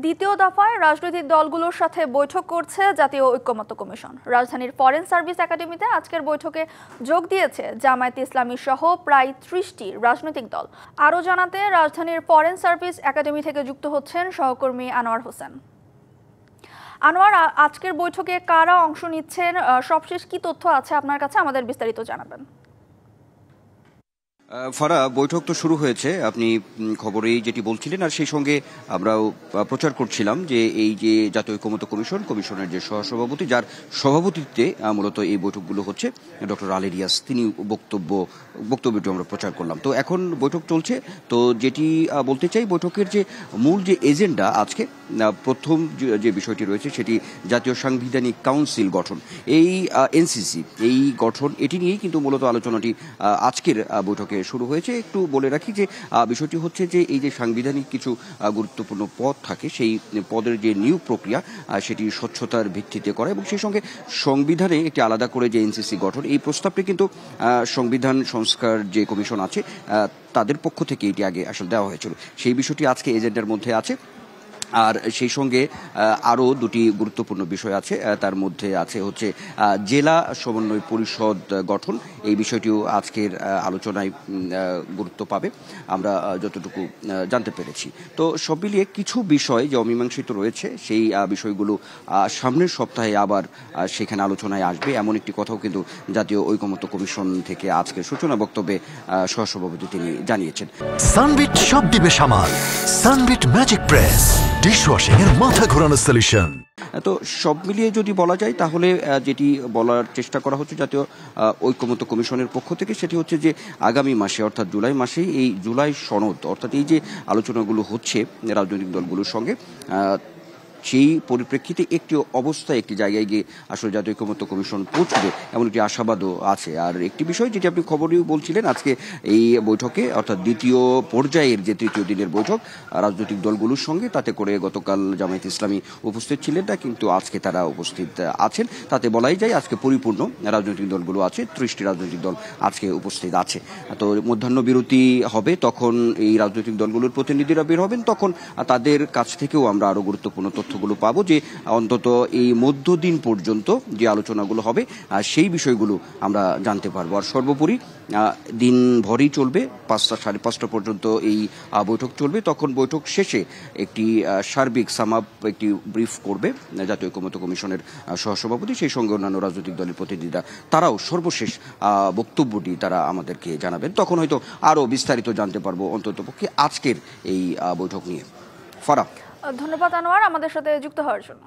দ্বিতীয় দফায় রাজনৈতিক দলগুলোর সাথে বৈঠক করছে জাতীয় ঐক্যমত্য কমিশন। রাজধানীর ফরেন সার্ভিস একাডেমিতে আজকের বৈঠকে যোগ দিয়েছে জামায়াতে ইসলামী সহ প্রায় ৩০টি রাজনৈতিক দল। আরও জানাতে রাজধানীর ফরেন সার্ভিস একাডেমি থেকে যুক্ত হচ্ছেন সহকর্মী আনোয়ার হোসেন। আনোয়ার, আজকের বৈঠকে কারা অংশ নিচ্ছেন, সবশেষ কি তথ্য আছে আপনার কাছে, আমাদের বিস্তারিত জানাবেন। ফারা, বৈঠক তো শুরু হয়েছে, আপনি খবরেই যেটি বলছিলেন, আর সেই সঙ্গে আমরাও প্রচার করছিলাম যে এই যে জাতীয় ঐক্যমত্য কমিশনের যে সহসভাপতি, যার সভাপতিত্বে মূলত এই বৈঠকগুলো হচ্ছে, ডক্টর আলী রিয়াজ, তিনি বক্তব্যটি আমরা প্রচার করলাম। তো এখন বৈঠক চলছে। তো যেটি বলতে চাই, বৈঠকের যে মূল যে এজেন্ডা আজকে প্রথম যে বিষয়টি রয়েছে সেটি জাতীয় সাংবিধানিক কাউন্সিল গঠন। এই এনসিসি এই গঠন, এটি নিয়েই কিন্তু মূলত আলোচনাটি আজকের বৈঠকে শুরু হয়েছে। একটু বলে রাখি যে বিষয়টি হচ্ছে যে এই যে সাংবিধানিক কিছু গুরুত্বপূর্ণ পদ থাকে, সেই পদের যে নিয়োগ প্রক্রিয়া সেটি স্বচ্ছতার ভিত্তিতে করা, এবং সেই সঙ্গে সংবিধানে একটি আলাদা করে যে এনসিসি গঠন, এই প্রস্তাবটি কিন্তু সংবিধান সংস্কার যে কমিশন আছে তাদের পক্ষ থেকে এটি আগে আসলে দেওয়া হয়েছিল। সেই বিষয়টি আজকে এজেন্ডার মধ্যে আছে। আর সেই সঙ্গে আরও দুটি গুরুত্বপূর্ণ বিষয় আছে, তার মধ্যে আছে হচ্ছে জেলা সমন্বয় পরিষদ গঠন। এই বিষয়টিও আজকের আলোচনায় গুরুত্ব পাবে, আমরা যতটুকু জানতে পেরেছি। তো সব মিলিয়ে কিছু বিষয় যে অমীমাংসিত রয়েছে, সেই বিষয়গুলো সামনের সপ্তাহে আবার সেখানে আলোচনায় আসবে, এমন একটি কথাও কিন্তু জাতীয় ঐকমত্য কমিশন থেকে আজকের সূচনা বক্তব্যে সহসভাপতি তিনি জানিয়েছেন। সানবিট সব দিবে সামাল, সানবিট ম্যাজিক প্রেস ডিশওয়াশিং এর মাথা ঘোরানো সলিউশন। তো সব মিলিয়ে যদি বলা যায়, তাহলে যেটি বলার চেষ্টা করা হচ্ছে জাতীয় ঐক্যমত্য কমিশনের পক্ষ থেকে, সেটি হচ্ছে যে আগামী মাসে অর্থাৎ জুলাই মাসে এই জুলাই সনদ, অর্থাৎ এই যে আলোচনাগুলো হচ্ছে রাজনৈতিক দলগুলোর সঙ্গে, সেই পরিপ্রেক্ষিতে একটি অবস্থায় একটি জায়গায় গিয়ে আসলে জাতীয় ঐক্যমত্য কমিশন পৌঁছবে এমন একটি আশাবাদও আছে। আর একটি বিষয় যেটি আপনি খবরেও বলছিলেন, আজকে এই বৈঠকে অর্থাৎ দ্বিতীয় পর্যায়ের যে তৃতীয় দিনের বৈঠক রাজনৈতিক দলগুলোর সঙ্গে, তাতে করে গতকাল জামায়াতে ইসলামী উপস্থিত ছিলেন না, কিন্তু আজকে তারা উপস্থিত আছেন। তাতে বলাই যায় আজকে পরিপূর্ণ রাজনৈতিক দলগুলো আছে, ৩০টি রাজনৈতিক দল আজকে উপস্থিত আছে। তো মধ্যাহ্ন বিরতি হবে, তখন এই রাজনৈতিক দলগুলোর প্রতিনিধিরা বের হবেন, তখন তাদের কাছ থেকেও আমরা আরো গুরুত্বপূর্ণ তথ্যগুলো পাবো, যে অন্তত এই মধ্যদিন পর্যন্ত যে আলোচনাগুলো হবে সেই বিষয়গুলো আমরা জানতে পারবো। আর সর্বোপরি দিন ভরই চলবে, ৫টা সাড়ে ৫টা পর্যন্ত এই বৈঠক চলবে। তখন বৈঠক শেষে একটি সার্বিক সামাপ, একটি ব্রিফ করবে জাতীয় ঐক্যমত্য কমিশনের সহসভাপতি, সেই সঙ্গে অন্যান্য রাজনৈতিক দলের প্রতিনিধিরা, তারাও সর্বশেষ বক্তব্যটি তারা আমাদেরকে জানাবেন। তখন হয়তো আরও বিস্তারিত জানতে পারবো অন্ততপক্ষে আজকের এই বৈঠক নিয়ে। ফারা, ধন্যবাদ আনোয়ার আমাদের সাথে যুক্ত হওয়ার জন্য।